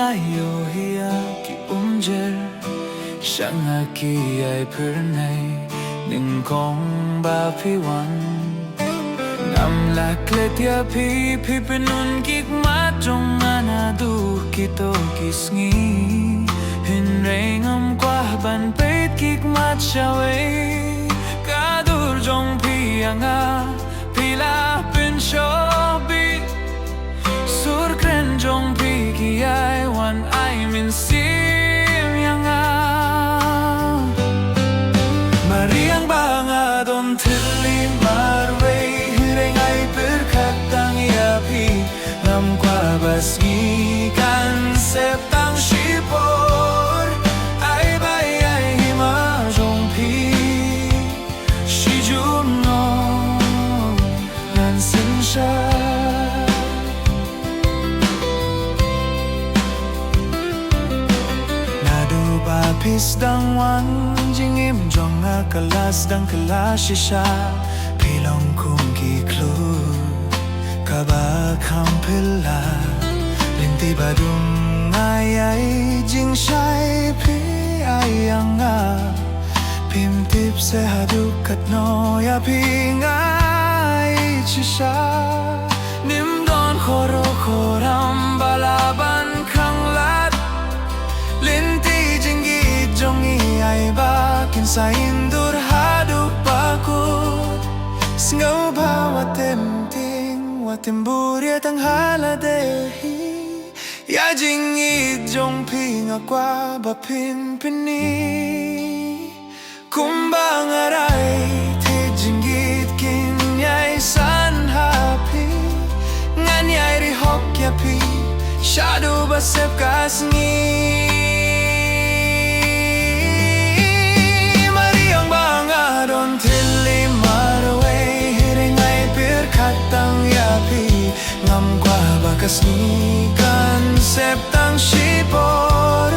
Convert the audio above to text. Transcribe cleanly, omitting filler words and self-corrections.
ayo hiya ki umjer Shanga ki ai pernay Ning kong ba pi wan Nam la kletia pi penun kik ma trong ana du kito kisngi Hin rengam kwa ban peit kik mat shawe Kadur jong pi anga pila pen shobi Sur kren jong pi ki ai wan ai min sim yanga Mariang banga don tili marwe Hireng ai berkatang ya pi Ngam kwa basgi kan septang shipor Ai bai ai hima jong pi Shi juno nan sin sha Pis dang wan jing im jong a kalas dang kalashisha Pilong kung ki klu Kaba kam pila Linti badung ay ay jing shai pi ay anga Pim tip se haduk kat no ya pi ngay chisha Nim don khoro khoram balaban kang lat Linti jongi ay bakin sa indur haduk pakut Singaw ba watem buryat ang haladehi Ya jingid jong pinga kwa bapin pini Kumbang aray te jingid kinyay san happy Nganyay rihok yapi Shadu basep kasngi Ngam kwa bakas ni kan septang shipor